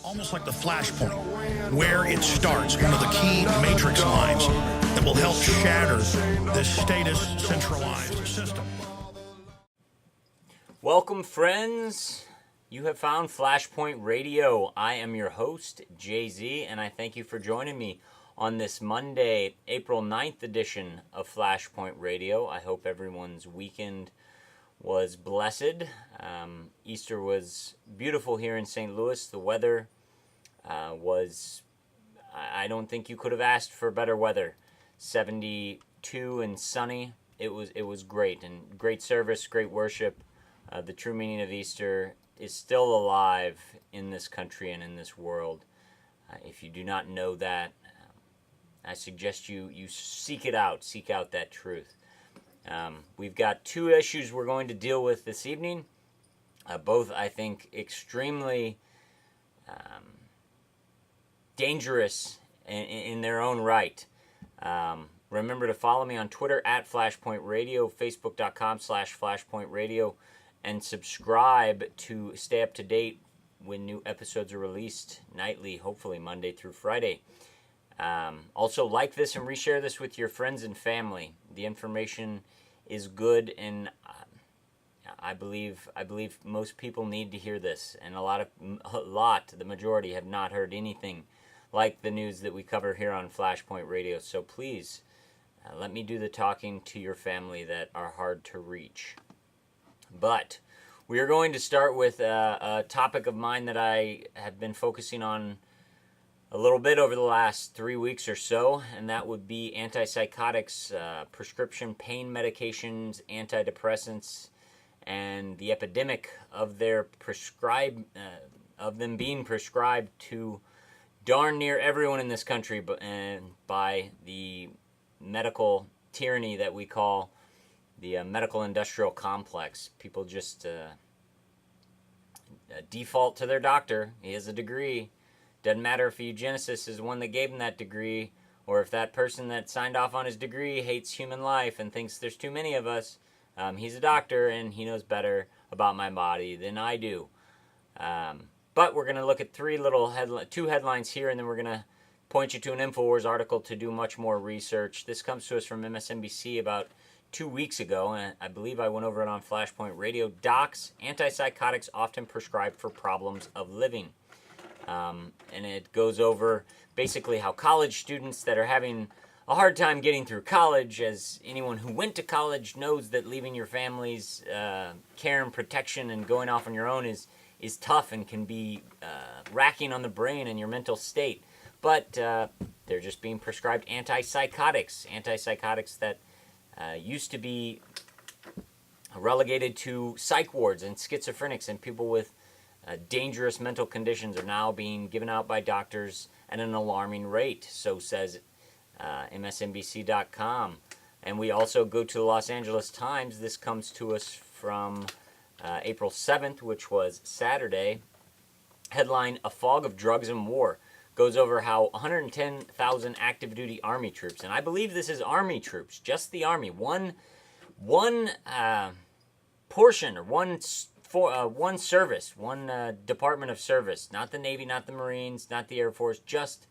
almost like the Flashpoint, where it starts, one of the key matrix lines that will help shatter this status centralized system. Welcome, friends. You have found Flashpoint Radio. I am your host, Jay-Z, and I thank you for joining me on this Monday, April 9th edition of Flashpoint Radio. I hope everyone's weekend was blessed. Easter was beautiful here in St. Louis. The weather was, I don't think you could have asked for better weather. 72 and sunny. It was great, and great service, great worship. The true meaning of Easter is still alive in this country and in this world. If you do not know that, I suggest you seek it out. Seek out that truth. We've got two issues we're going to deal with this evening. Both, I think, extremely dangerous in their own right. Remember to follow me on Twitter at Flashpoint Radio, Facebook.com/Flashpoint Radio, and subscribe to stay up to date when new episodes are released nightly, hopefully Monday through Friday. Also, like this and reshare this with your friends and family. The information is good, and I believe most people need to hear this, and the majority have not heard anything like the news that we cover here on Flashpoint Radio. So please, let me do the talking to your family that are hard to reach. But we are going to start with a topic of mine that I have been focusing on a little bit over the last 3 weeks or so, and that would be anti-psychotics, prescription pain medications, anti-depressants, and the epidemic of them being prescribed to darn near everyone in this country, by the medical tyranny that we call the medical industrial complex. People just default to their doctor. He has a degree. Doesn't matter if a eugenicist is the one that gave him that degree, or if that person that signed off on his degree hates human life and thinks there's too many of us. He's a doctor, and he knows better about my body than I do. But we're going to look at two headlines here, and then we're going to point you to an InfoWars article to do much more research. This comes to us from MSNBC about 2 weeks ago, and I believe I went over it on Flashpoint Radio. Docs, antipsychotics often prescribed for problems of living. And it goes over basically how college students that are having a hard time getting through college, as anyone who went to college knows that leaving your family's care and protection and going off on your own is tough and can be racking on the brain and your mental state. But they're just being prescribed antipsychotics that used to be relegated to psych wards, and schizophrenics and people with dangerous mental conditions are now being given out by doctors at an alarming rate, so says MSNBC.com. And we also go to the Los Angeles Times. This comes to us from April 7th, which was Saturday. Headline, A Fog of Drugs and War. Goes over how 110,000 active duty Army troops, and I believe this is Army troops, just the Army, one portion, or one service, one department of service, not the Navy, not the Marines, not the Air Force, just,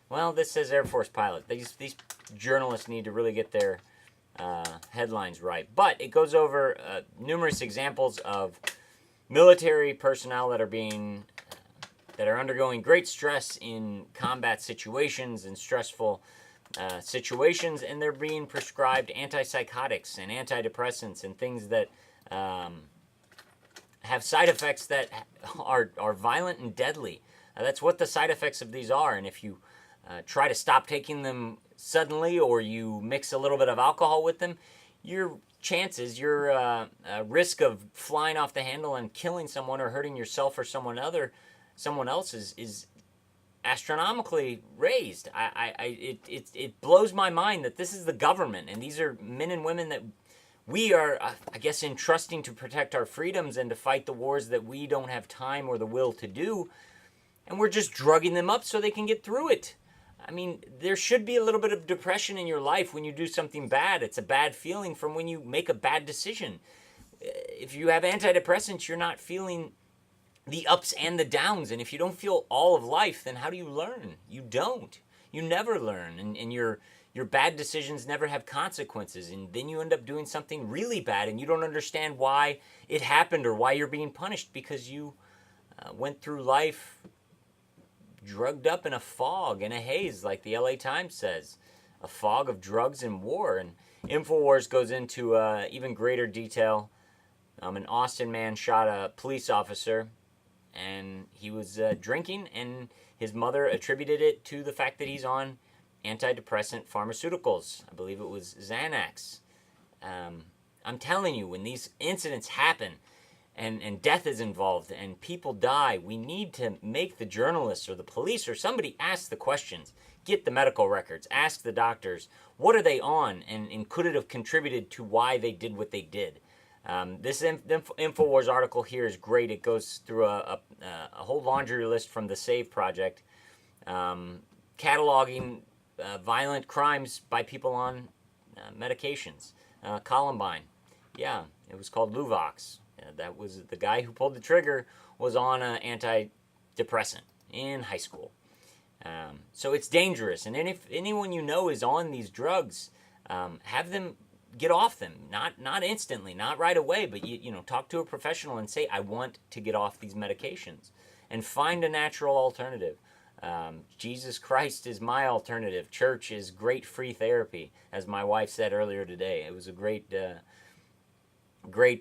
well, this says Air Force pilot. These journalists need to really get their headlines right. But it goes over numerous examples of military personnel that are undergoing great stress in combat situations and stressful situations, and they're being prescribed antipsychotics and antidepressants and things that have side effects that are violent and deadly. That's what the side effects of these are, and if you try to stop taking them suddenly, or you mix a little bit of alcohol with them, your risk of flying off the handle and killing someone or hurting yourself or someone else is astronomically raised. It blows my mind that this is the government, and these are men and women that we are, I guess, entrusting to protect our freedoms and to fight the wars that we don't have time or the will to do, and we're just drugging them up so they can get through it. I mean, there should be a little bit of depression in your life when you do something bad. It's a bad feeling from when you make a bad decision. If you have antidepressants, you're not feeling the ups and the downs. And if you don't feel all of life, then how do you learn? You don't. You never learn. And your bad decisions never have consequences. And then you end up doing something really bad and you don't understand why it happened or why you're being punished, because you went through life drugged up in a fog, in a haze, like the LA Times says. A fog of drugs and war. And InfoWars goes into even greater detail. An Austin man shot a police officer, and he was drinking, and his mother attributed it to the fact that he's on antidepressant pharmaceuticals. I believe it was Xanax. I'm telling you, when these incidents happen and death is involved and people die, we need to make the journalists or the police or somebody ask the questions. Get the medical records. Ask the doctors, what are they on, and could it have contributed to why they did what they did? This InfoWars article here is great. It goes through a whole laundry list from the SAVE Project, cataloging violent crimes by people on medications. Columbine, yeah, it was called Luvox. That was the guy who pulled the trigger was on an antidepressant in high school. So it's dangerous. And then if anyone you know is on these drugs, have them get off them. Not instantly, not right away, but you know, talk to a professional and say, I want to get off these medications, and find a natural alternative. Jesus Christ is my alternative. Church is great free therapy, as my wife said earlier today. It was a great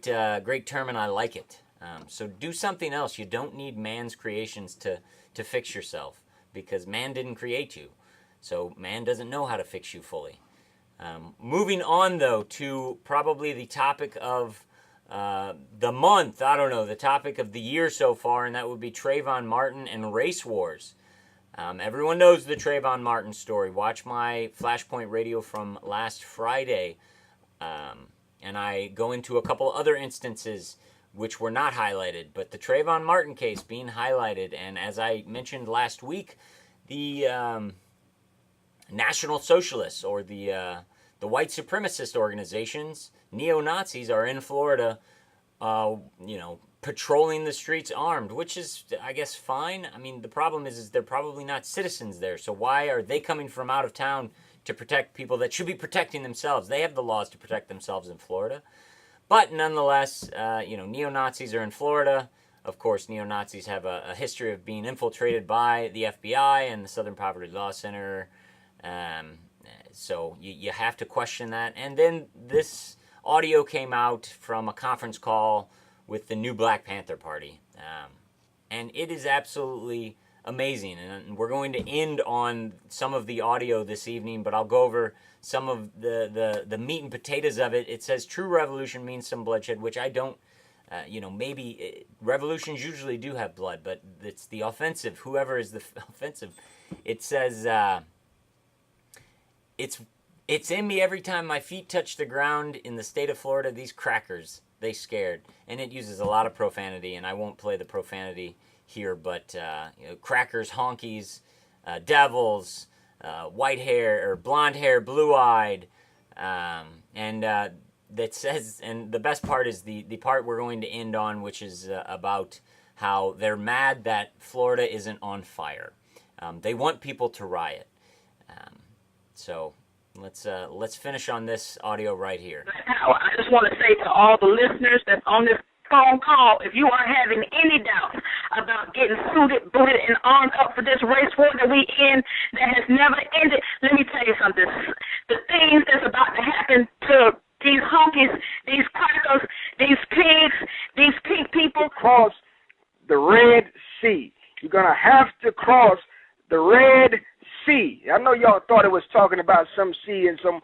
term, and I like it. So do something else. You don't need man's creations to fix yourself, because man didn't create you. So man doesn't know how to fix you fully. Moving on, though, to probably the topic of the month, I don't know, the topic of the year so far, and that would be Trayvon Martin and race wars. Everyone knows the Trayvon Martin story. Watch my Flashpoint Radio from last Friday, and I go into a couple other instances which were not highlighted, but the Trayvon Martin case being highlighted, and as I mentioned last week, the National Socialists, or the white supremacist organizations, neo-Nazis, are in Florida, patrolling the streets armed, which is, I guess, fine. I mean, the problem is they're probably not citizens there, so why are they coming from out of town to protect people that should be protecting themselves? They have the laws to protect themselves in Florida. But nonetheless, neo-Nazis are in Florida. Of course, neo-Nazis have a history of being infiltrated by the FBI and the Southern Poverty Law Center. So you have to question that. And then this audio came out from a conference call with the new Black Panther Party. And it is absolutely amazing. And we're going to end on some of the audio this evening, but I'll go over some of the meat and potatoes of it. It says true revolution means some bloodshed, which I don't, revolutions usually do have blood, but it's the offensive, whoever is the offensive. It says, it's in me every time my feet touch the ground in the state of Florida. These crackers, they scared. And it uses a lot of profanity, and I won't play the profanity here, but crackers, honkies, devils, white hair or blonde hair, blue-eyed, and that says, and the best part is the part we're going to end on, which is about how they're mad that Florida isn't on fire. They want people to riot. So let's finish on this audio right here. I just want to say to all the listeners that's on this phone call, if you are having any doubts about getting suited, booted, and armed up for this race war that we in that has never ended, let me tell you something. The things that's about to happen to these honkies, these crackers, these pigs, these pink people. Cross the Red Sea. You're going to have to cross the Red Sea. I know y'all thought it was talking about some sea in some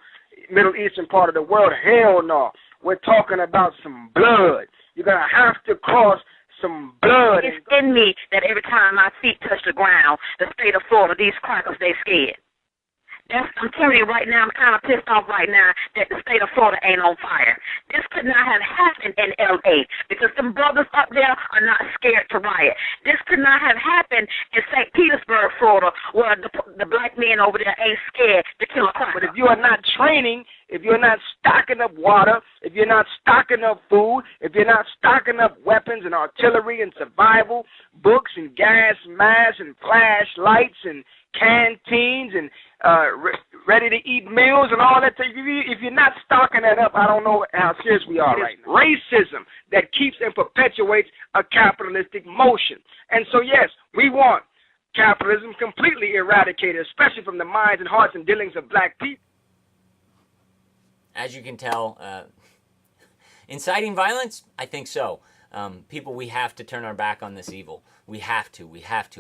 Middle Eastern part of the world. Hell no. We're talking about some blood. You're going to have to cross some blood. It's in me that every time my feet touch the ground, the state of Florida, these crackers, they scared. I'm telling you right now, I'm kind of pissed off right now that the state of Florida ain't on fire. This could not have happened in L.A. because them brothers up there are not scared to riot. This could not have happened in St. Petersburg, Florida, where the black men over there ain't scared to kill a cracker. But if you are not training, if you're not stocking up water, if you're not stocking up food, if you're not stocking up weapons and artillery and survival, books and gas masks and flashlights and canteens and ready-to-eat meals and all that, if you're not stocking that up, I don't know how serious we are right now. Racism that keeps and perpetuates a capitalistic motion. And so, yes, we want capitalism completely eradicated, especially from the minds and hearts and dealings of black people. As you can tell, inciting violence, I think so. People, we have to turn our back on this evil. We have to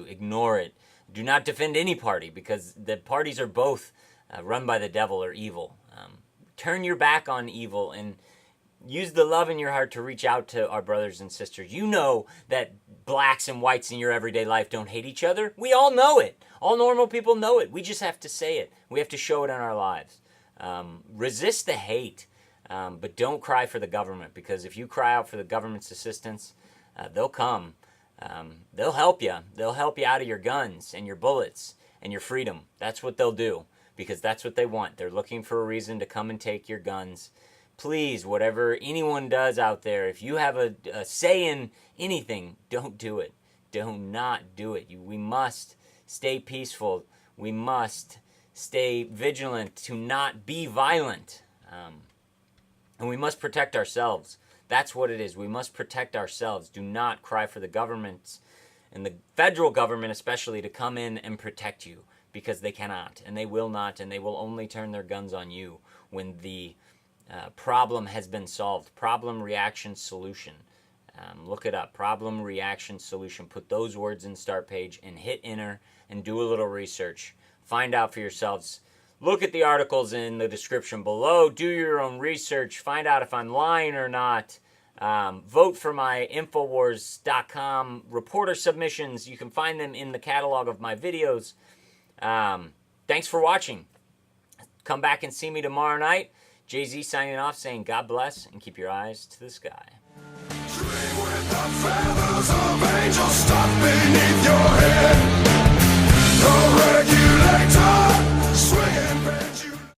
ignore it. Do not defend any party, because the parties are both run by the devil or evil. Turn your back on evil and use the love in your heart to reach out to our brothers and sisters. You know that blacks and whites in your everyday life don't hate each other. We all know it. All normal people know it. We just have to say it. We have to show it in our lives. Resist the hate, but don't cry for the government, because if you cry out for the government's assistance, they'll come. They'll help you. They'll help you out of your guns and your bullets and your freedom. That's what they'll do, because that's what they want. They're looking for a reason to come and take your guns. Please, whatever anyone does out there, if you have a say in anything, don't do it. Do not do it. We must stay peaceful. We must stay vigilant to not be violent. And we must protect ourselves. That's what it is. We must protect ourselves. Do not cry for the government, and the federal government especially, to come in and protect you, because they cannot, and they will not, and they will only turn their guns on you when the problem has been solved. Problem, reaction, solution. Look it up. Problem, reaction, solution. Put those words in start page and hit enter and do a little research. Find out for yourselves. Look at the articles in the description below. Do your own research. Find out if I'm lying or not. Vote for my Infowars.com reporter submissions. You can find them in the catalog of my videos. Thanks for watching. Come back and see me tomorrow night. Jay-Z signing off, saying God bless and keep your eyes to the sky. With the feathers of angels stuck beneath your head.